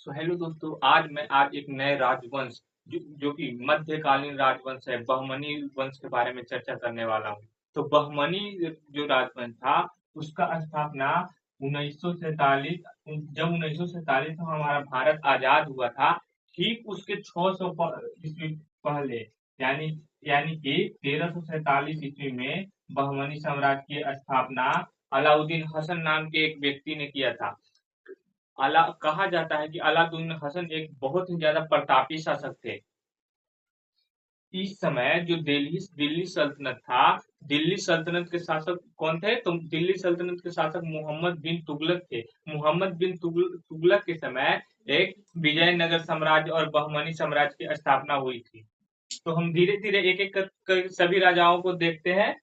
So hello दोस्तों, आज एक नए राजवंश जो कि मध्यकालीन राजवंश है, बहमनी वंश के बारे में चर्चा करने वाला हूँ। तो बहमनी जो राजवंश था, उसका स्थापना 1947, जब 1947 में हमारा भारत आजाद हुआ था, ठीक उसके 600 ईस्वी पहले, यानी यानी कि 1347 ईस्वी में बहमनी साम्राज्य की स्थापना अलाउद्दीन हसन नाम के एक व्यक्ति ने किया था। अला कहा जाता है कि अलाउद्दीन हसन एक बहुत ही ज्यादा प्रतापी शासक थे। इस समय जो दिल्ली सल्तनत था, दिल्ली सल्तनत के शासक कौन थे? तो दिल्ली सल्तनत के शासक मोहम्मद बिन तुगलक थे। मोहम्मद बिन तुगलक के समय एक विजयनगर साम्राज्य और बहमनी साम्राज्य की स्थापना हुई थी। तो हम धीरे धीरे एक एक कर सभी राजाओं को देखते हैं।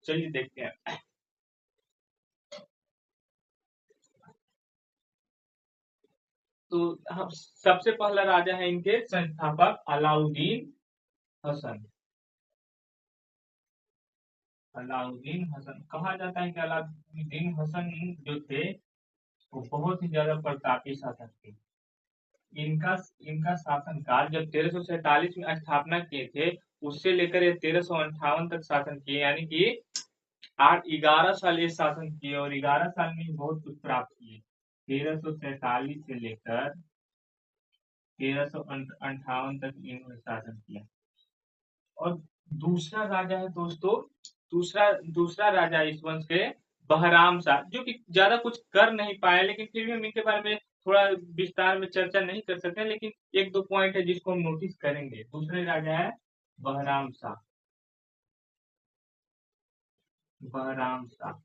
चलिए देखते हैं। तो हम सबसे पहला राजा है इनके संस्थापक अलाउद्दीन हसन। अलाउद्दीन हसन कहा जाता है कि अलाउद्दीन हसन जो थे वो बहुत ही ज्यादा प्रतापी शासक थे। इनका इनका शासनकाल जब 1347 में स्थापना किए थे, उससे लेकर ये 1358 तक शासन किए, यानी कि 11 साल ये शासन किए और 11 साल में बहुत कुछ प्राप्त किए। 1347 से लेकर 1358 तक इन्होंने शासन किया। और दूसरा राजा है दोस्तों, दूसरा दूसरा राजा इस वंश के बहराम शाह, जो कि ज्यादा कुछ कर नहीं पाए, लेकिन फिर भी हम इनके बारे में थोड़ा विस्तार में चर्चा नहीं कर सकते, लेकिन एक दो पॉइंट है जिसको हम नोटिस करेंगे। दूसरे राजा है बहराम शाह। बहराम शाह।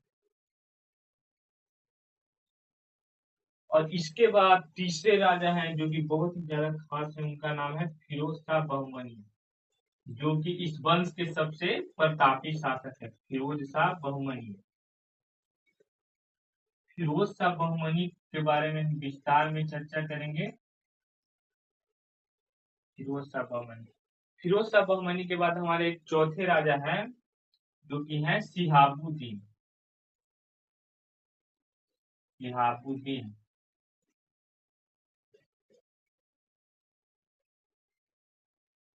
और इसके बाद तीसरे राजा हैं जो कि बहुत ही ज्यादा खास है, उनका नाम है फिरोज शाह बहुमनी, जो कि इस वंश के सबसे प्रतापी शासक है। फिरोज शाह बहुमनी। फिरोज शाह बहुमनी के बारे में हम विस्तार में चर्चा करेंगे। फिरोज शाह बहुमनी। फिरोज शाह बहुमनी के बाद हमारे एक चौथे राजा हैं जो कि हैं शिहाबुद्दीन। शिहाबुद्दीन।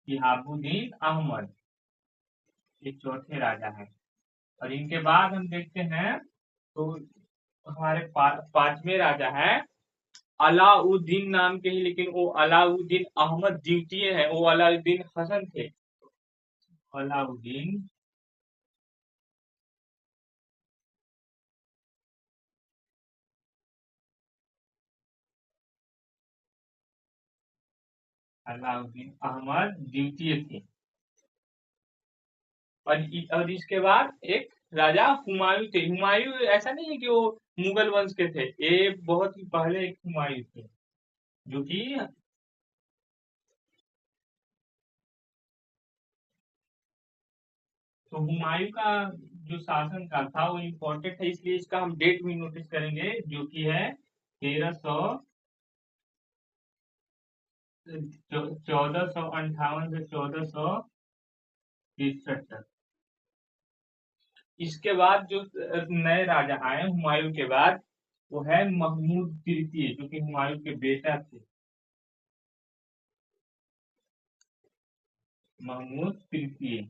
शिहाबुद्दीन अहमद, ये चौथे राजा हैं। और इनके बाद हम देखते हैं तो हमारे पांचवें राजा हैं अलाउद्दीन नाम के ही, लेकिन वो अलाउद्दीन अहमद द्वितीय है, वो अलाउद्दीन हसन थे। अलाउद्दीन अलाउद्दीन अहमद द्वितीय थे। और इसके बाद एक राजा हुमायूं थे। हुमायूं ऐसा नहीं है कि वो मुगल वंश के थे, ये बहुत ही पहले एक हुमायूं थे, जो कि तो हुमायूं का जो शासन काल था वो इम्पोर्टेंट है, इसलिए इसका हम डेट भी नोटिस करेंगे, जो कि है 1458 से 1463 तक। इसके बाद जो नए राजा आए हुमायूं के बाद, वो है महमूद तृतीय, जो कि हुमायूं के बेटा थे। महमूद तृतीय।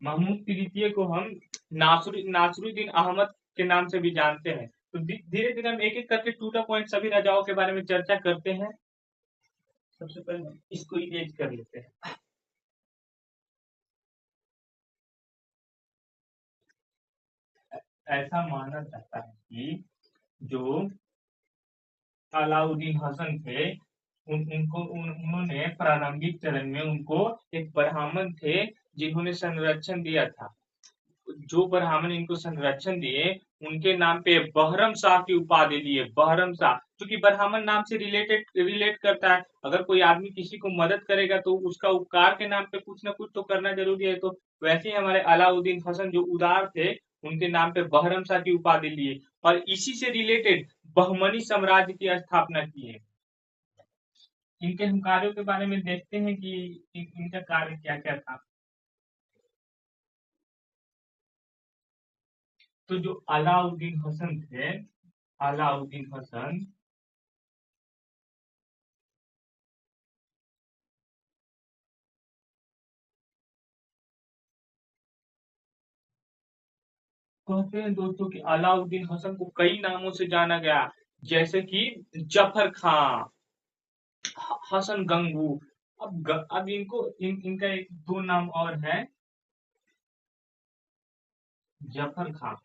महमूद तृतीय को हम नासरुद्दीन अहमद के नाम से भी जानते हैं। तो धीरे धीरे हम एक एक करके टू द पॉइंट सभी राजाओं के बारे में चर्चा करते हैं। सबसे पहले इसको इरेज कर लेते हैं। ऐसा माना जाता है कि जो अलाउद्दीन हसन थे, उन्होंने प्रारंभिक चरण में उनको एक ब्राह्मण थे जिन्होंने संरक्षण दिया था। जो ब्राह्मण इनको संरक्षण दिए, उनके नाम पे बहरम शाह की उपाधि दिए। बहरम शाह, क्योंकि ब्राह्मण नाम से रिलेट करता है। अगर कोई आदमी किसी को मदद करेगा तो उसका उपकार के नाम पे कुछ ना कुछ तो करना जरूरी है। तो वैसे ही हमारे अलाउद्दीन हसन जो उदार थे, उनके नाम पे बहरम शाह की उपाधि लिए और इसी से रिलेटेड बहमनी साम्राज्य की स्थापना की है। इनके हम कार्यों के बारे में देखते हैं कि इनका कार्य क्या क्या था। तो जो अलाउद्दीन हसन थे, अलाउद्दीन हसन कहते हैं दोस्तों कि अलाउद्दीन हसन को कई नामों से जाना गया, जैसे कि जफर खां, हसन गंगू। अब इनका एक दो नाम और है, जफर खां,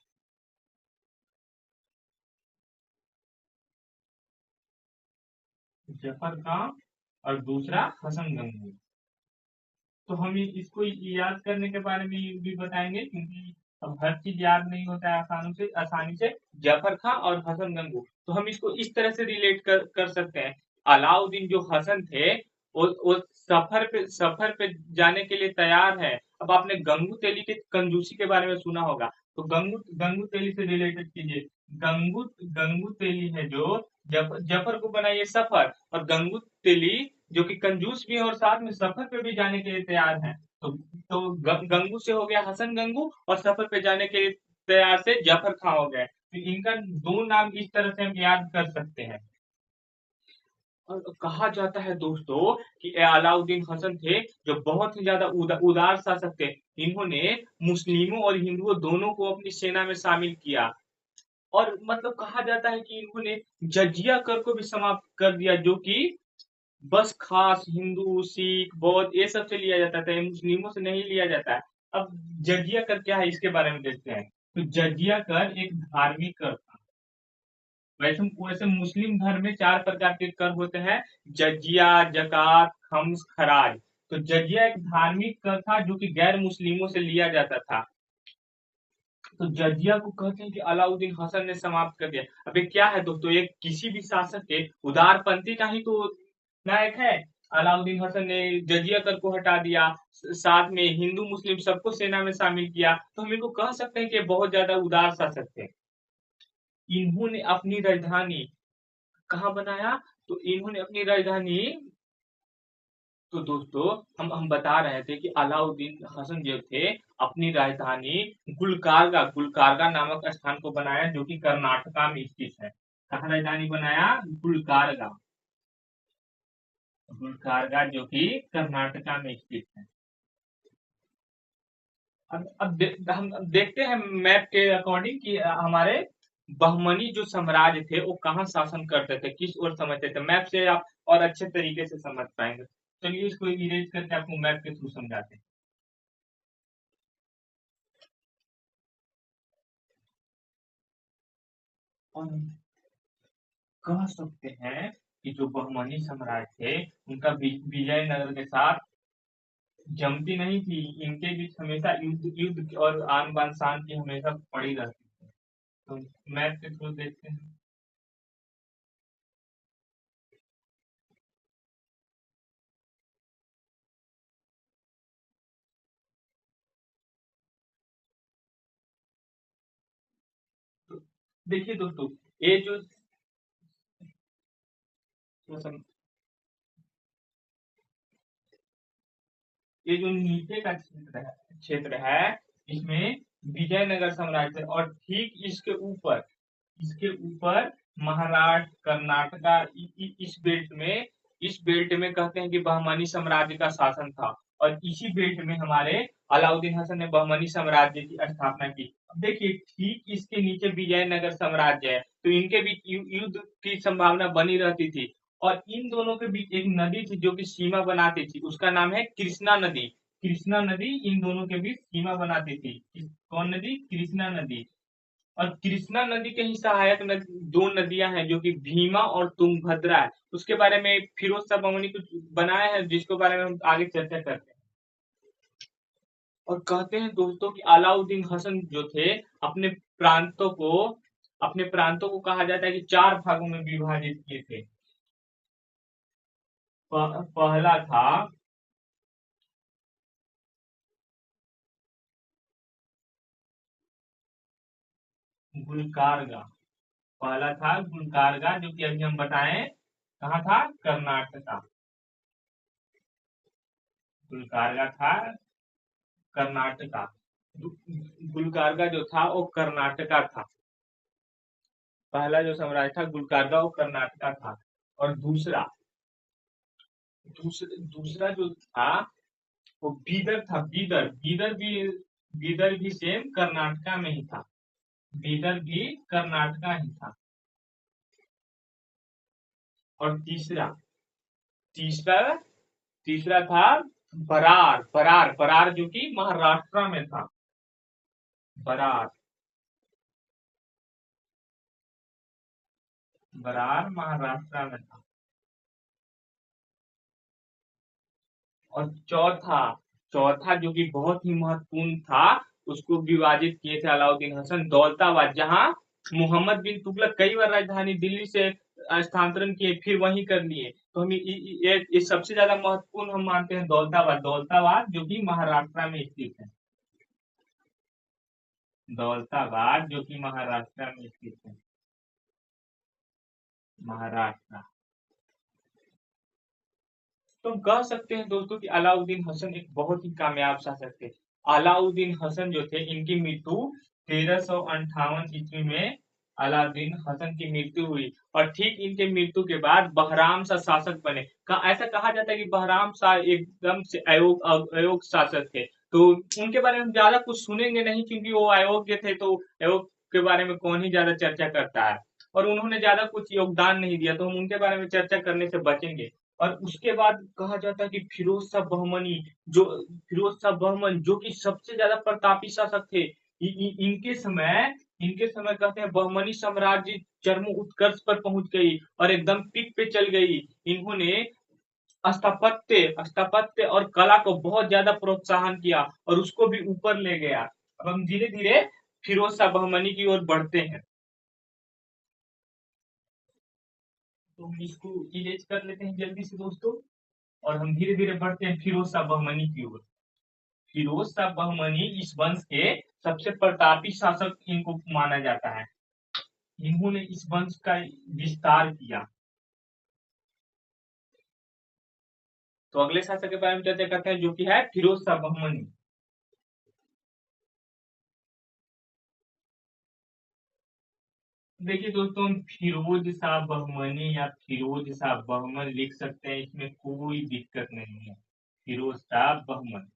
जफर खां और दूसरा हसन गंगू। तो हम इसको याद करने के बारे में ये भी बताएंगे, क्योंकि अब हर चीज याद नहीं होता है आसानी से। जफर खां और हसन गंगू, तो हम इसको इस तरह से रिलेट कर सकते हैं। अलाउद्दीन जो हसन थे, वो सफर पे जाने के लिए तैयार है। अब आपने गंगू तेली के कंजूसी के बारे में सुना होगा, तो गंगू गंगू तेली से रिलेटेड कीजिए। गंगू गंगू तेली है जो जफर को बनाइए सफर, और गंगू तेली जो कि कंजूस भी है और साथ में सफर पे भी जाने के लिए तैयार है। तो गंगू से हो गया हसन गंगू, और सफर पे जाने के लिए तैयार से जफर खां हो गए। तो इनका दो नाम इस तरह से हम याद कर सकते हैं। और कहा जाता है दोस्तों कि अलाउद्दीन हसन थे जो बहुत ही ज्यादा उदार शासक थे। इन्होंने मुस्लिमों और हिंदुओं दोनों को अपनी सेना में शामिल किया, और मतलब कहा जाता है कि इन्होंने जजिया कर को भी समाप्त कर दिया, जो कि बस खास हिंदू, सिख, बौद्ध ये सब से लिया जाता था, मुस्लिमों से नहीं लिया जाता है। अब जजिया कर क्या है, इसके बारे में देखते हैं। तो जजिया कर एक धार्मिक कर था। वैसे वैसे मुस्लिम धर्म में चार प्रकार के कर होते हैं: जजिया, जकात, खम्स, खराज। तो जजिया एक धार्मिक कर था जो कि गैर मुस्लिमों से लिया जाता था। तो जजिया को कहते हैं कि अलाउद्दीन हसन ने समाप्त कर दिया। अब ये क्या है दोस्तों, ये किसी भी शासक के उदारपंथी का ही तो नायक है। अलाउद्दीन हसन ने जजिया कर को हटा दिया, साथ में हिंदू मुस्लिम सबको सेना में शामिल किया, तो हम इनको कह सकते हैं कि बहुत ज्यादा उदार शासक थे। इन्होंने अपनी राजधानी कहाँ बनाया? तो इन्होंने अपनी राजधानी, तो दोस्तों हम बता रहे थे कि अलाउद्दीन हसन जो थे अपनी राजधानी गुलकारगा नामक स्थान को बनाया, जो कि कर्नाटका में स्थित है। कहाँ राजधानी बनाया? गुलकारगा। गुलकारगा जो कि कर्नाटका में स्थित है। हम देखते हैं मैप के अकॉर्डिंग कि हमारे बहमनी जो साम्राज्य थे वो कहाँ शासन करते थे, किस ओर समझते थे। मैप से आप और अच्छे तरीके से समझ पाएंगे। चलिए इसको इरेज करके आपको मैप के थ्रू समझाते हैं। और कह सकते हैं कि जो बहमनी साम्राज्य थे उनका विजयनगर के साथ जमती नहीं थी। इनके बीच हमेशा युद्ध युद्ध और आन बान शान की हमेशा पड़ी रहती थी। तो मैप के थ्रू देखते हैं। तो देखिए दोस्तों, ये जो ये जो नीचे का क्षेत्र है इसमें विजयनगर साम्राज्य थे, और ठीक इसके ऊपर महाराष्ट्र, कर्नाटका, इस बेल्ट में कहते हैं कि बहमनी साम्राज्य का शासन था। और इसी बेल्ट में हमारे अलाउद्दीन हसन ने बहमनी साम्राज्य की स्थापना की। अब देखिए ठीक इसके नीचे विजयनगर साम्राज्य है, तो इनके बीच युद्ध की संभावना बनी रहती थी। और इन दोनों के बीच एक नदी थी जो कि सीमा बनाती थी, उसका नाम है कृष्णा नदी। कृष्णा नदी इन दोनों के बीच सीमा बनाती थी। कौन नदी? कृष्णा नदी। और कृष्णा नदी के ही सहायक दो नदियां हैं, जो कि भीमा और तुंगभद्रा है। उसके बारे में फिरोज शाह बमनी कुछ बनाया है, जिसके बारे में हम आगे चर्चा करते हैं। और कहते हैं दोस्तों कि अलाउद्दीन हसन जो थे अपने प्रांतों को अपने प्रांतों को कहा जाता है कि चार भागों में विभाजित किए थे। पहला था गुलकारगा। पहला था गुलकारगा, जो कि अभी हम बताएं कहाँ था? कर्नाटका। गुलकारगा था कर्नाटका। गुलकारगा जो था वो कर्नाटका था। पहला जो साम्राज्य था गुलकारगा वो कर्नाटका था। और दूसरा जो था वो बीदर था। बीदर भी सेम कर्नाटका में ही था। बीदर भी कर्नाटका ही था। और तीसरा तीसरा तीसरा था बरार, बरार, बरार जो कि महाराष्ट्र में था। बरार, बरार महाराष्ट्र में था। और चौथा चौथा जो कि बहुत ही महत्वपूर्ण था, उसको विभाजित किए थे अलाउद्दीन हसन, दौलताबाद, जहां मोहम्मद बिन तुगलक कई बार राजधानी दिल्ली से स्थानांतरण किए, फिर वहीं कर लिए। तो हम ये सबसे ज्यादा महत्वपूर्ण हम मानते हैं दौलताबाद, दौलताबाद जो कि महाराष्ट्र में स्थित है। दौलताबाद जो कि महाराष्ट्र में स्थित है। महाराष्ट्र। तो हम कह सकते हैं दोस्तों कि अलाउद्दीन हसन एक बहुत ही कामयाब शासक थे। अलाउद्दीन हसन जो थे, इनकी मृत्यु 1358 ईस्वी में अलाउद्दीन हसन की मृत्यु हुई। और ठीक इनके मृत्यु के बाद बहराम शाह शासक बने। ऐसा कहा जाता है कि बहराम शाह एकदम से अयोग्य शासक थे। तो उनके बारे में हम ज्यादा कुछ सुनेंगे नहीं, क्योंकि वो अयोग्य थे, तो अयोग्य के बारे में कौन ही ज्यादा चर्चा करता है। और उन्होंने ज्यादा कुछ योगदान नहीं दिया, तो हम उनके बारे में चर्चा करने से बचेंगे। और उसके बाद कहा जाता है कि फिरोज शाह बहमनी, जो फिरोज शाह बहमन जो कि सबसे ज्यादा प्रतापी शासक थे, इनके समय कहते हैं बहमनी साम्राज्य चरम उत्कर्ष पर पहुंच गई और एकदम पीक पे चल गई। इन्होंने स्थापत्य और कला को बहुत ज्यादा प्रोत्साहन किया और उसको भी ऊपर ले गया। अब हम धीरे धीरे फिरोज शाह बहमनी की ओर बढ़ते हैं। तो हम इसको इरेज कर लेते हैं जल्दी से दोस्तों, और हम धीरे धीरे बढ़ते हैं फिरोज शाह बहमनी की ओर। फिरोज शाह बहमनी इस वंश के सबसे प्रतापी शासक इनको माना जाता है। इन्होंने इस वंश का विस्तार किया। तो अगले शासक के बारे में चर्चा करते हैं, जो कि है फिरोज शाह बहमनी। देखिए दोस्तों, हम फिरोज शाह बहमनी या फिरोज शाह बहमन लिख सकते हैं, इसमें कोई दिक्कत नहीं है। फिरोज शाह बहमन,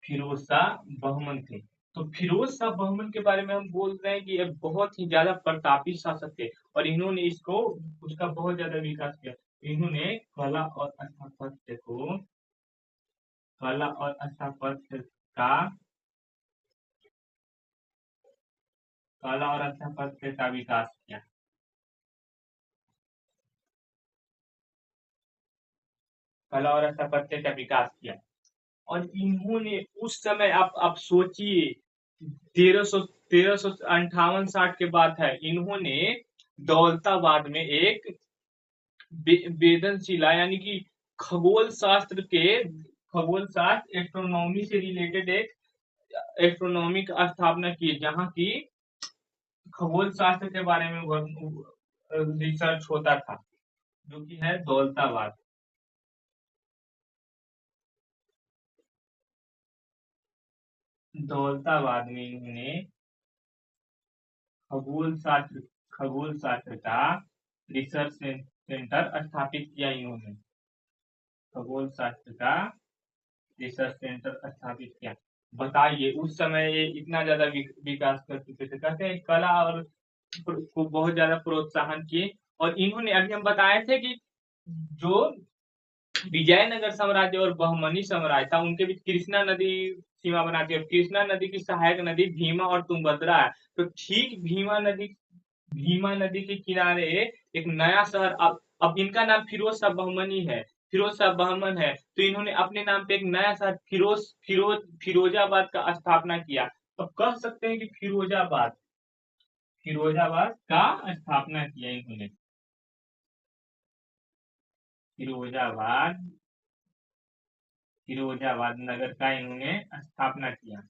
फिरोज शाह बहमन थे। तो फिरोज शाह बहमन के बारे में हम बोल रहे हैं कि ये बहुत ही ज्यादा प्रतापी शासक थे, और इन्होंने इसको उसका बहुत ज्यादा विकास किया। इन्होंने कला और स्थापत्य का कला और स्थापत्य का विकास किया। कला और स्थापत्य का विकास किया। और इन्होंने उस समय, आप सोचिए, 1358 के बाद है, इन्होंने दौलताबाद में एक वेदनशिला यानी कि खगोल शास्त्र के खगोल शास्त्र एस्ट्रोनॉमी से रिलेटेड एक एस्ट्रोनॉमी की स्थापना की, जहाँ की खगोल शास्त्र के बारे में रिसर्च होता था, जो कि है दौलताबाद। दौलताबाद में इन्होंने खगोल शास्त्र खगोल शास्त्र का रिसर्च सेंटर स्थापित किया। इन्होंने खगोल शास्त्र का रिसर्च सेंटर स्थापित किया। बताइए, उस समय ये इतना ज्यादा विकास कर चुके थे, कहते हैं कला और को बहुत ज्यादा प्रोत्साहन किए। और इन्होंने, अभी हम बताए थे कि जो विजयनगर साम्राज्य और बहमनी साम्राज्य था, उनके बीच कृष्णा नदी सीमा बनाती है। कृष्णा नदी की सहायक नदी भीमा और तुंगभद्रा है। तो ठीक भीमा नदी के किनारे एक नया शहर, अब इनका नाम फिरोज शाह बहमनी है, फिरोज शाह बहमन है, तो इन्होंने अपने नाम पे एक नया शहर फिरोजाबाद का स्थापना किया। तो कह सकते हैं कि फिरोजाबाद का स्थापना किया इन्होंने। फिरोजाबाद फिरोजाबाद नगर का इन्होंने स्थापना किया।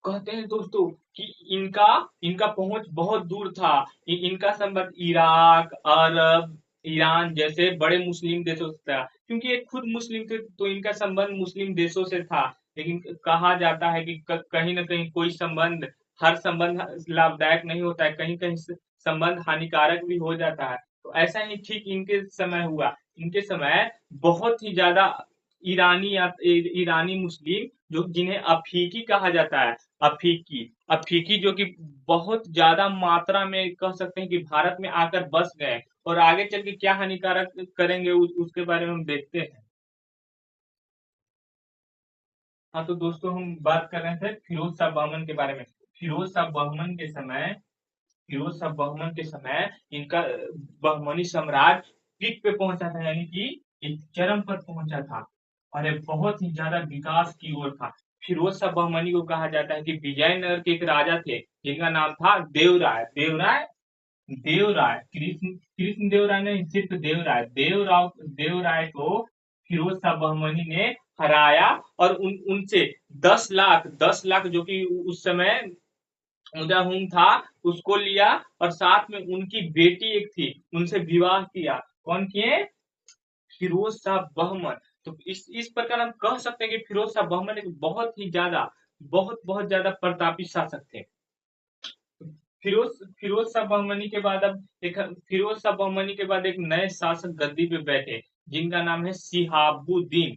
कहते हैं दोस्तों कि इनका इनका पहुंच बहुत दूर था। इनका संबंध इराक, अरब, ईरान जैसे बड़े मुस्लिम देशों से था, क्योंकि ये खुद मुस्लिम थे, तो इनका संबंध मुस्लिम देशों से था। लेकिन कहा जाता है कि कहीं ना कहीं कोई संबंध, हर संबंध लाभदायक नहीं होता है, कहीं कहीं संबंध हानिकारक भी हो जाता है। तो ऐसा ही ठीक इनके समय हुआ। इनके समय बहुत ही ज्यादा ईरानी या ईरानी मुस्लिम जो जिन्हें अफीकी कहा जाता है, अफीकी अफीकी जो कि बहुत ज्यादा मात्रा में कह सकते हैं कि भारत में आकर बस गए और आगे चल के क्या हानिकारक करेंगे उसके बारे में हम देखते हैं। हाँ तो दोस्तों हम बात कर रहे थे फिरोज शाह बहमन के बारे में। फिरोज शाह बहमन के समय फिरोज शाह बहमन के समय इनका बहमनी साम्राज्य पीक पे पहुंचा था, यानी कि एक चरम पर पहुंचा था और ये बहुत ही ज्यादा विकास की ओर था। फिरोज शाह बहमनी को कहा जाता है कि विजयनगर के एक राजा थे जिनका नाम था देवराय। देवराय कृष्ण कृष्ण देवराय नहीं, सिर्फ देवराय को फिरोज शाह बहमनी ने हराया और उनसे 10 लाख जो कि उस समय मुजाहिम था उसको लिया और साथ में उनकी बेटी एक थी उनसे विवाह किया। कौन किए? फिरोज शाह बहमन। तो इस प्रकार हम कह सकते हैं कि फिरोज शाह बहमन एक बहुत ज्यादा प्रतापी शासक थे। फिरोज शाह बहमनी के बाद अब एक फिरोज शाह बहमनी के बाद एक नए शासक गद्दी पे बैठे जिनका नाम है शिहाबुद्दीन।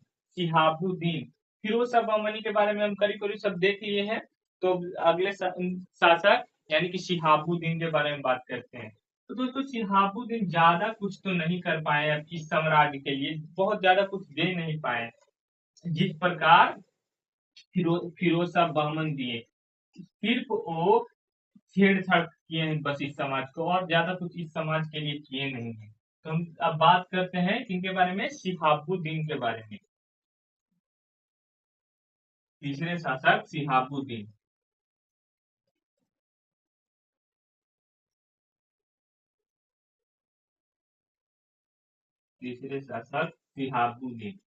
फिरोज शाह बहमनी के बारे में हम करीब करीब सब देख लिए हैं। तो अगले शासक यानी कि शिहाबुद्दीन के बारे में बात करते हैं। तो दोस्तों शिहाबुद्दीन ज्यादा कुछ तो नहीं कर पाए अब इस साम्राज्य के लिए, बहुत ज्यादा कुछ दे नहीं पाए जिस प्रकार फिरोज शाह बहमन दिए। सिर्फ वो छेड़छाड़ किए हैं बस इस समाज को, और ज्यादा कुछ इस समाज के लिए किए नहीं है। तो हम अब बात करते हैं किनके बारे में? शिहाबुद्दीन के बारे में। तीसरे शासक शिहाबुद्दीन। तीसरे शासक शिहाबुद्दीन।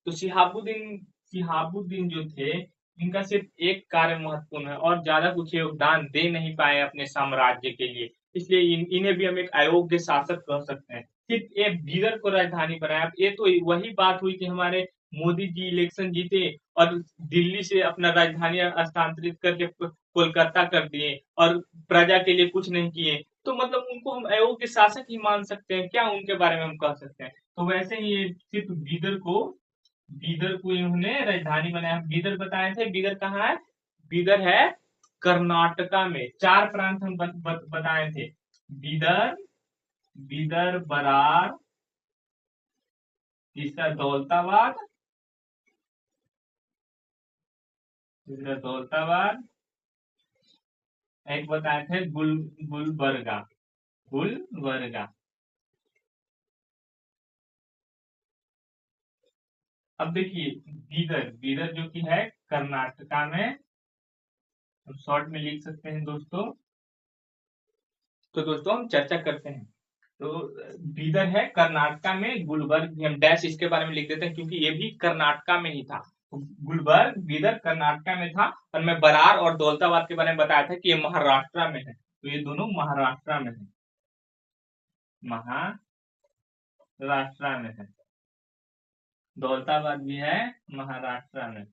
तो शिहाबुद्दीन जो थे इनका सिर्फ एक कार्य महत्वपूर्ण है और ज्यादा कुछ योगदान दे नहीं पाए अपने साम्राज्य के लिए, इसलिए इन्हें भी हम एक अयोग्य शासक कह सकते हैं। सिर्फ ये बीदर को राजधानी बनाया। ये तो वही बात हुई कि हमारे मोदी जी इलेक्शन जीते और दिल्ली से अपना राजधानी स्थानांतरित करके कोलकाता कर दिए और प्रजा के लिए कुछ नहीं किए। तो मतलब उनको हम अयोग्य शासक ही मान सकते हैं क्या? उनके बारे में हम कह सकते हैं। तो वैसे ही ये सिर्फ बीदर को इन्होंने राजधानी बनाया। बीदर बताए थे, बीदर कहाँ है? बीदर है कर्नाटका में। चार प्रांत हम बताए थे। बीदर, बरार, तीसरा दौलताबाद, एक बताए थे गुलबर्गा। गुलबर्गा। अब देखिए बीदर जो कि है कर्नाटका में, हम शॉर्ट में लिख सकते हैं दोस्तों। तो दोस्तों हम चर्चा करते हैं। तो बीदर है कर्नाटका में, गुलबर्ग भी हम डैश इसके बारे में लिख देते हैं क्योंकि ये भी कर्नाटका में ही था। तो गुलबर्ग बीदर कर्नाटका में था और मैं बरार और दौलताबाद के बारे में बताया था कि ये महाराष्ट्र में है। तो ये दोनों महाराष्ट्र में है, महाराष्ट्र में है। दौलताबाद भी है महाराष्ट्र में।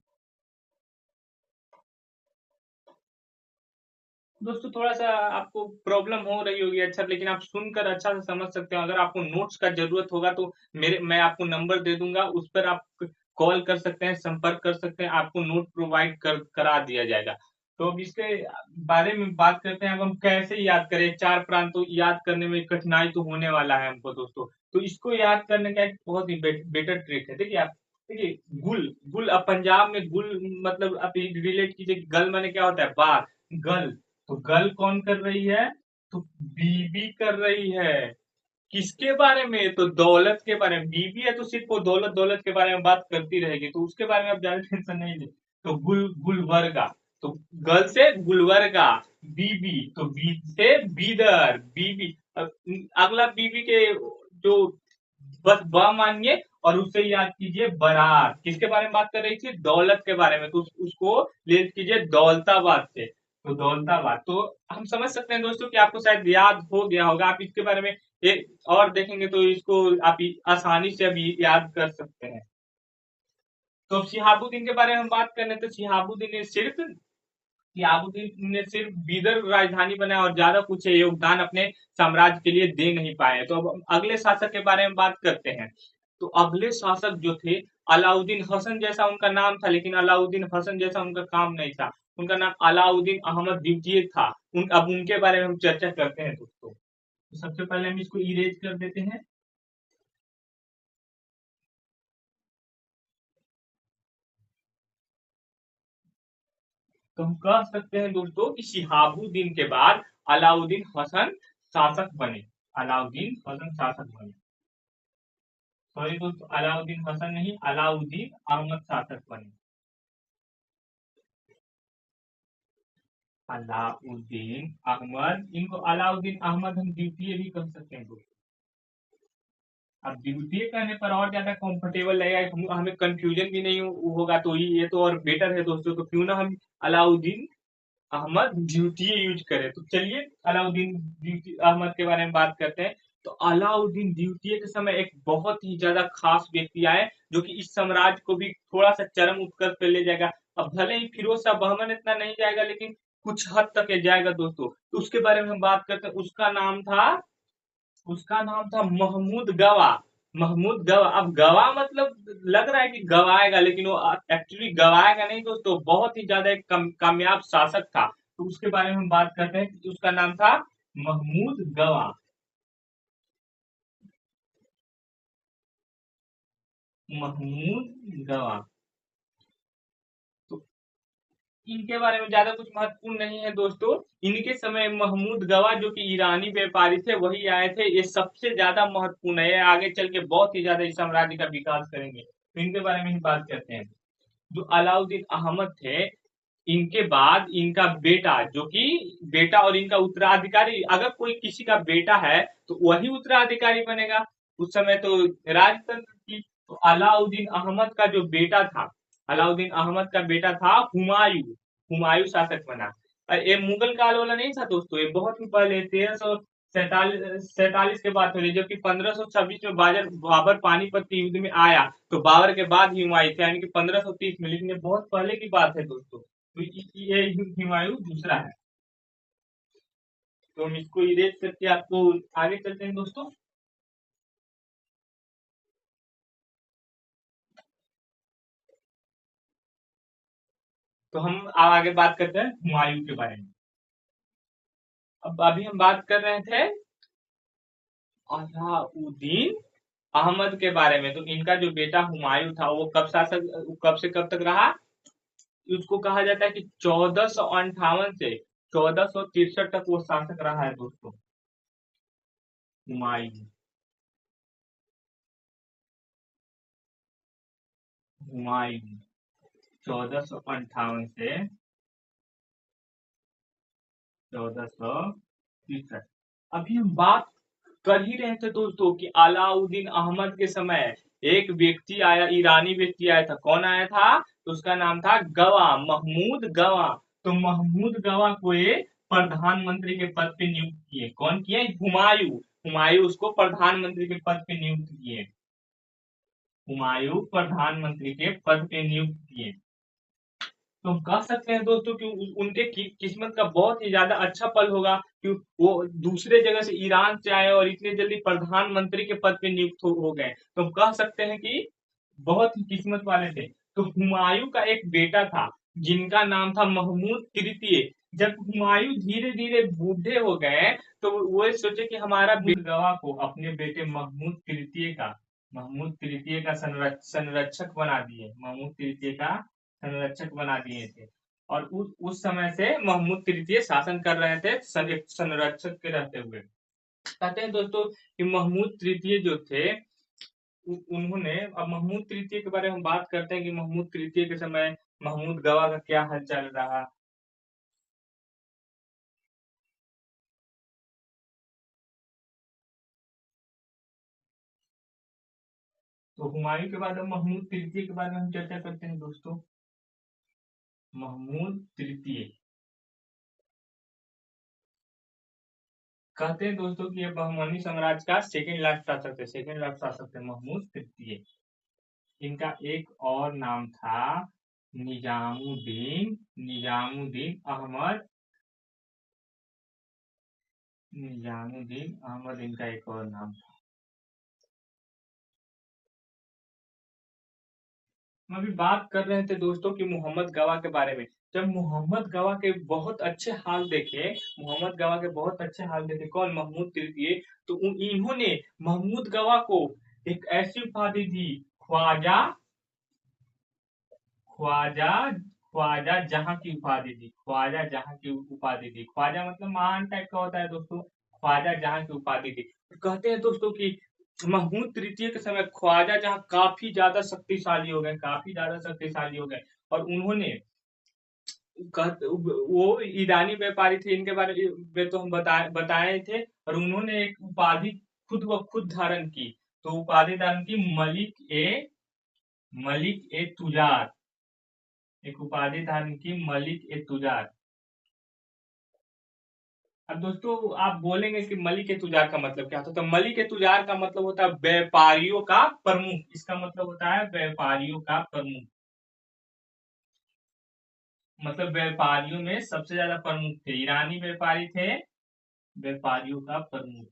दोस्तों थोड़ा सा आपको प्रॉब्लम हो रही होगी अच्छा, लेकिन आप सुनकर अच्छा से समझ सकते हो। अगर आपको नोट्स का जरूरत होगा तो मैं आपको नंबर दे दूंगा, उस पर आप कॉल कर सकते हैं, संपर्क कर सकते हैं, आपको नोट प्रोवाइड करा दिया जाएगा। तो अब इसके बारे में बात करते हैं। अब हम कैसे याद करें चार प्रांत? तो याद करने में कठिनाई तो होने वाला है हमको दोस्तों। तो इसको याद करने का एक बहुत ही बेटर ट्रिक है। देखिए आप, देखिए गुल अब पंजाब में गुल मतलब आप रिलेट कीजिए, गल माने क्या होता है? बार। गल, तो गल कौन कर रही है? तो बीबी कर रही है। किसके बारे में? तो दौलत के बारे में। बीबी है तो सिर्फ वो दौलत दौलत के बारे में बात करती रहेगी, तो उसके बारे में आप ज्यादा टेंशन नहीं ले। तो गुलवर्गा, तो गल से गुलवर्गा। बीबी, तो बी से बीदर, बीबी। अगला बीबी के जो बस ब मानिए और उससे याद कीजिए बरार। किसके बारे में बात कर रही थी? दौलत के बारे में। तो उसको ले कीजिए दौलताबाद से। तो दौलताबाद, तो हम समझ सकते हैं दोस्तों कि आपको शायद याद हो गया होगा। आप इसके बारे में एक और देखेंगे तो इसको आप आसानी से अभी याद कर सकते हैं। तो अब शिहाबुद्दीन के बारे में हम बात करें तो शिहाबुद्दीन ने सिर्फ बीदर राजधानी बनाया और ज्यादा कुछ योगदान अपने साम्राज्य के लिए दे नहीं पाए। तो अब अगले शासक के बारे में बात करते हैं। तो अगले शासक जो थे अलाउद्दीन हसन जैसा उनका नाम था, लेकिन अलाउद्दीन हसन जैसा उनका काम नहीं था। उनका नाम अलाउद्दीन अहमद द्वितीय था। अब उनके बारे में हम चर्चा करते हैं दोस्तों। तो सबसे पहले हम इसको इरेज कर देते हैं। तो हम कह सकते हैं दोस्तों कि शिहाबुद्दीन के बाद अलाउद्दीन हसन शासक बने। अलाउद्दीन हसन शासक बने। सॉरी दोस्तों, अलाउद्दीन हसन नहीं, अलाउद्दीन अहमद शासक बने। अलाउद्दीन अहमद, इनको अलाउद्दीन अहमद हम द्वितीय भी कह सकते हैं दोस्तों। अब द्वितीय कहने पर और ज्यादा कंफर्टेबल लगेगा, हमें कंफ्यूजन भी नहीं होगा, तो ये तो और बेटर है दोस्तों। तो क्यों ना हम अलाउद्दीन अहमद द्वितीय यूज करें। तो चलिए अलाउद्दीन द्वितीय अहमद के बारे में बात करते हैं। तो अलाउद्दीन द्वितीय के समय एक बहुत ही ज्यादा खास व्यक्ति आए, जो कि इस साम्राज्य को भी थोड़ा सा चरम उत्कर्ष पे ले जाएगा। अब भले ही फिरोज शाह बहमन इतना नहीं जाएगा, लेकिन कुछ हद तक ये जाएगा दोस्तों। तो उसके बारे में हम बात करते हैं। उसका नाम था महमूद गवा। महमूद गवा। अब गवा मतलब लग रहा है कि गवाएगा, लेकिन वो एक्चुअली गवाएगा नहीं दोस्तों। बहुत ही ज्यादा एक कामयाब शासक था। तो उसके बारे में हम बात करते हैं कि उसका नाम था महमूद गवा। महमूद गवा। तो इनके बारे में ज्यादा कुछ महत्वपूर्ण नहीं है दोस्तों। इनके समय महमूद गवा जो कि ईरानी व्यापारी थे, वही आए थे। ये सबसे ज्यादा महत्वपूर्ण है, ये आगे चल के बहुत ही ज्यादा इस साम्राज्य का विकास करेंगे। तो इनके बारे में ही बात करते हैं। जो अलाउद्दीन अहमद थे, इनके बाद इनका बेटा, जो कि बेटा और इनका उत्तराधिकारी, अगर कोई किसी का बेटा है तो वही उत्तराधिकारी बनेगा। उस समय तो राजतंत्र थी। तो अलाउद्दीन अहमद का जो बेटा था, अलाउद्दीन अहमद का बेटा था हुमायूं। हुमायूं शासक बना। ये मुगल काल वाला नहीं था दोस्तों, ये बहुत ही पहले 1347 के बाद हुई, जबकि 1526 में बाबर पानीपत के युद्ध में आया। तो बाबर के बाद हुमायूं थे, यानी कि 1530 में। लेकिन ये बहुत पहले की बात है दोस्तों। तो ये हुमायूं दूसरा है। तो हम इसको इरेज करके आपको आगे चलते हैं दोस्तों। तो हम आगे बात करते हैं हुमायूं के बारे में। अब अभी हम बात कर रहे थे अलाउद्दीन अहमद के बारे में। तो इनका जो बेटा हुमायूं था, वो कब शासक, कब से कब तक रहा? उसको कहा जाता है कि 1458 से 1463 तक वो शासक रहा है दोस्तों, हुमायूं। हुमायूं 1458 से 1463। अभी हम बात कर ही रहे थे दोस्तों कि अलाउद्दीन अहमद के समय एक व्यक्ति आया, ईरानी व्यक्ति आया था। कौन आया था? तो उसका नाम था गवा, महमूद गवा। तो महमूद गवा को ये प्रधानमंत्री के पद पे नियुक्त किए। कौन किए? हुमायूं। हुमायूं उसको प्रधानमंत्री के पद पे नियुक्त किए। हुमायूं प्रधानमंत्री के पद पे नियुक्त किए। तो हम कह सकते हैं दोस्तों कि उनके किस्मत का बहुत ही ज्यादा अच्छा पल होगा कि वो दूसरे जगह से, ईरान से आए और इतने जल्दी प्रधानमंत्री के पद पे नियुक्त हो गए। तो हम कह सकते हैं कि बहुत ही किस्मत वाले थे। तो हुमायूं का एक बेटा था, जिनका नाम था महमूद तृतीय। जब हुमायूं धीरे धीरे बूढ़े हो गए, तो वो सोचे कि हमारा गवा को अपने बेटे महमूद तृतीय का संरक्षक बना दिए। महमूद तृतीय का संरक्षक बना दिए थे। और उस समय से महमूद तृतीय शासन कर रहे थे, एक संरक्षक के रहते हुए। कहते हैं दोस्तों कि महमूद तृतीय जो थे, उन्होंने, अब महमूद तृतीय के बारे में बात करते हैं कि महमूद तृतीय के समय महमूद गवा का क्या हाल चल रहा। तो हुमायूं के बाद अब महमूद तृतीय के बारे में हम चर्चा करते हैं दोस्तों। महमूद तृतीय कहते हैं दोस्तों कि ये बहमनी साम्राज्य का सेकेंड लास्ट शासक थे। सेकेंड लास्ट शासक थे महमूद तृतीय। इनका एक और नाम था निजामुद्दीन। निजामुद्दीन अहमद। निजामुद्दीन अहमद इनका एक और नाम था। हम अभी बात कर रहे थे दोस्तों कि मोहम्मद गवा के बारे में। जब मोहम्मद गवा के बहुत अच्छे हाल देखे, मोहम्मद गवा के बहुत अच्छे हाल देखे कौन, महमूद तृतीय, तो इन्होंने महमूद गवा को एक ऐसी उपाधि दी, ख्वाजा, ख्वाजा, ख्वाजा जहां की उपाधि दी, ख्वाजा जहां की उपाधि दी। ख्वाजा मतलब महान टाइप का होता है दोस्तों, ख्वाजा जहां की उपाधि दी। कहते हैं दोस्तों कि महमूद तृतीय के समय ख्वाजा जहां काफी ज्यादा शक्तिशाली हो गए, काफी ज्यादा शक्तिशाली हो गए, और उन्होंने वो ईरानी व्यापारी थे, इनके बारे में तो हम बताए थे, और उन्होंने एक उपाधि खुद व खुद धारण की। तो उपाधि धारण की मलिक ए तुजार, एक उपाधि धारण की मलिक ए तुजार। अब दोस्तों आप बोलेंगे कि मलिक ए तुजार का मतलब क्या होता है, तो मलिक ए तुजार का मतलब होता है व्यापारियों का प्रमुख, इसका मतलब होता है व्यापारियों का प्रमुख, मतलब व्यापारियों में सबसे ज्यादा प्रमुख थे, ईरानी व्यापारी थे, व्यापारियों का प्रमुख।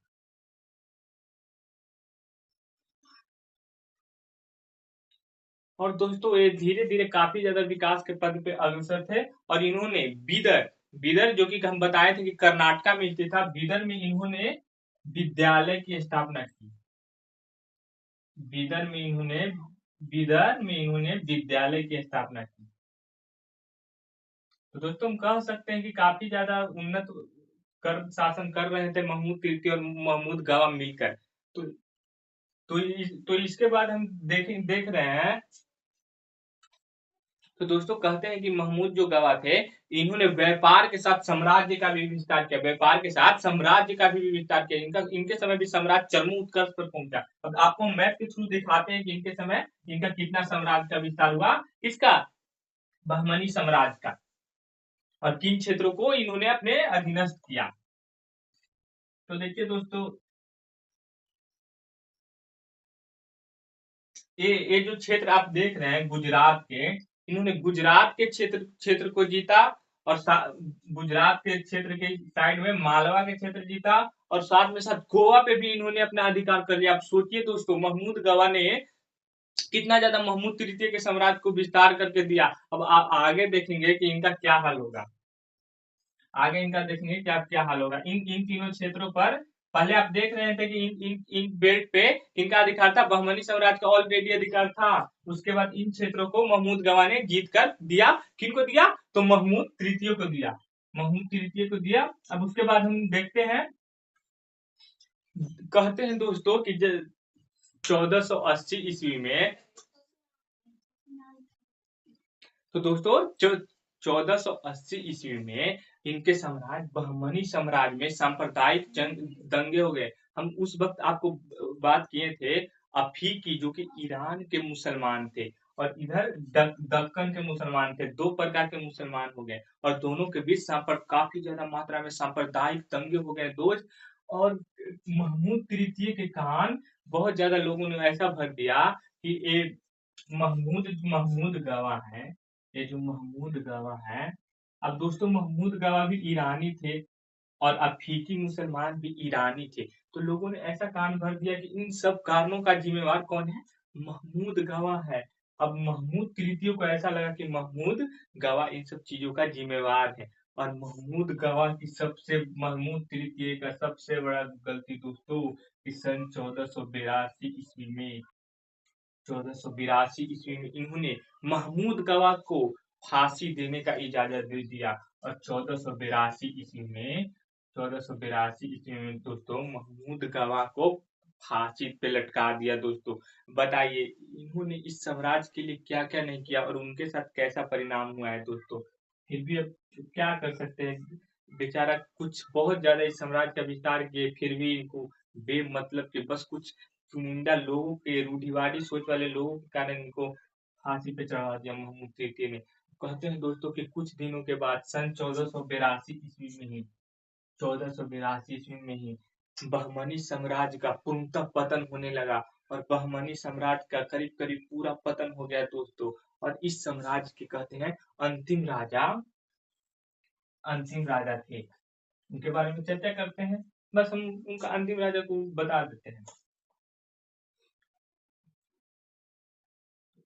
और दोस्तों ये धीरे धीरे काफी ज्यादा विकास के पद पे अग्रसर थे, और इन्होंने बीदर, बीदर जो कि हम बताए थे कि कर्नाटका में स्थित था, बीदर में इन्होंने विद्यालय की स्थापना की, बीदर में इन्होंने बीदर में इन्होंने विद्यालय की स्थापना की। तो दोस्तों हम कह सकते हैं कि काफी ज्यादा उन्नत कर शासन कर रहे थे महमूद तृतीय और महमूद गवा मिलकर। तो तो इसके बाद हम देख रहे हैं, तो दोस्तों कहते हैं कि महमूद जो गवा थे, इन्होंने व्यापार के साथ साम्राज्य का भी विस्तार किया, व्यापार के साथ साम्राज्य का भी विस्तार किया, इनका इनके समय भी साम्राज्य चरमोत्कर्ष पर पहुंचा। अब आपको मैप के थ्रू दिखाते हैं कि इनके समय इनका कितना साम्राज्य का विस्तार हुआ, किसका, बहमनी साम्राज्य का, और किन क्षेत्रों को इन्होंने अपने अधीनस्थ किया। तो देखिए दोस्तों, ये जो क्षेत्र आप देख रहे हैं गुजरात के, इन्होंने गुजरात के क्षेत्र क्षेत्र को जीता, और गुजरात के क्षेत्र के साइड में मालवा के क्षेत्र जीता, और साथ में साथ गोवा पे भी इन्होंने अपना अधिकार कर लिया। आप सोचिए दोस्तों, महमूद गवा ने कितना ज्यादा महमूद तृतीय के साम्राज्य को विस्तार करके दिया। अब आगे देखेंगे कि इनका क्या हाल होगा, आगे इनका देखेंगे कि अब क्या हाल होगा। इन इन तीनों क्षेत्रों पर पहले आप देख रहे थे कि इन बेल्ट पे इनका अधिकार था, बहमनी साम्राज्य का ऑलरेडी अधिकार था। उसके बाद इन क्षेत्रों को महमूद गवा ने जीत कर दिया, किनको दिया, तो महमूद तृतीय को दिया, महमूद तृतीय को दिया। अब उसके बाद हम देखते हैं, कहते हैं दोस्तों कि 1480 ईस्वी में, तो दोस्तों 1480 ईस्वी में इनके साम्राज्य बहमनी साम्राज्य में सांप्रदायिक जंग दंगे हो गए। हम उस वक्त आपको बात किए थे अफीकी, जो कि ईरान के मुसलमान थे, और इधर दक्कन के मुसलमान थे, दो प्रकार के मुसलमान हो गए, और दोनों के बीच काफी ज्यादा मात्रा में सांप्रदायिक दंगे हो गए दोस्त। और महमूद तृतीय के कान बहुत ज्यादा लोगों ने ऐसा भर दिया कि ये महमूद महमूद गवा है, ये जो महमूद गवा है, अब दोस्तों महमूद गवा भी ईरानी थे, और अफीकी मुसलमान भी ईरानी थे। तो लोगों ने ऐसा कान भर दिया कि इन सब कारणों का जिम्मेवार कौन है, महमूद गवा है। अब महमूद तृतीय को ऐसा लगा कि महमूद गवा इन सब चीजों का जिम्मेवार है, और महमूद तृतीय का सबसे बड़ा गलती दोस्तों, कि सन 1482 ईस्वी में, 1482 ईस्वी में इन्होंने महमूद गवा को फांसी देने का इजाजत दे दिया, और 1482 ईस्वी में दोस्तों महमूद गवा को फांसी पे लटका दिया दोस्तों। बताइए इन्होंने इस साम्राज्य के लिए क्या क्या नहीं किया, और उनके साथ कैसा परिणाम हुआ है दोस्तों। फिर भी अब क्या कर सकते हैं, बेचारा कुछ बहुत ज्यादा इस साम्राज्य का विस्तार किए, फिर भी इनको बेमतलब के बस कुछ चुनिंदा लोगों के, रूढ़िवादी सोच वाले लोगों के कारण इनको फांसी पे चढ़ा दिया महमूद तृतीय ने। कहते हैं दोस्तों कि कुछ दिनों के बाद सन 1482 ईस्वी में ही बहमनी साम्राज्य का पूर्णतः पतन होने लगा, और बहमनी साम्राज्य का करीब करीब पूरा पतन हो गया दोस्तों। और इस साम्राज्य के कहते हैं अंतिम राजा थे, उनके बारे में चर्चा करते हैं। बस हम उनका अंतिम राजा को बता देते हैं।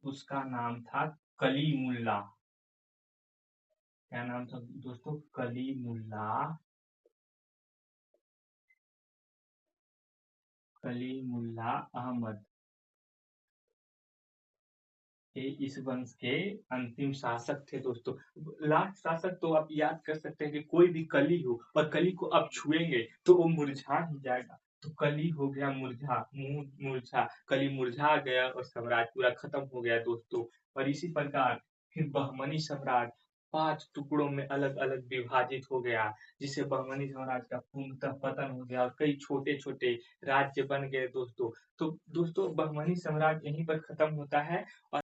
उसका नाम था कलीमुल्ला। क्या नाम था दोस्तों? कलीमुल्ला। कलीमुल्ला अहमद। ये इस वंश के अंतिम शासक थे दोस्तों। लास्ट शासक तो आप याद कर सकते हैं कि कोई भी कली हो और कली को आप छुएंगे तो वो मुरझा ही जाएगा। तो कली हो गया मुरझा, मुंह मुरझा, कली मुरझा गया और साम्राज्य पूरा खत्म हो गया दोस्तों। और इसी प्रकार फिर बहमनी साम्राज्य 5 टुकड़ों में अलग-अलग विभाजित हो गया, जिससे बहमनी साम्राज्य का पूर्णतः पतन हो गया और कई छोटे-छोटे राज्य बन गए दोस्तों। तो दोस्तों बहमनी साम्राज्य यहीं पर खत्म होता है।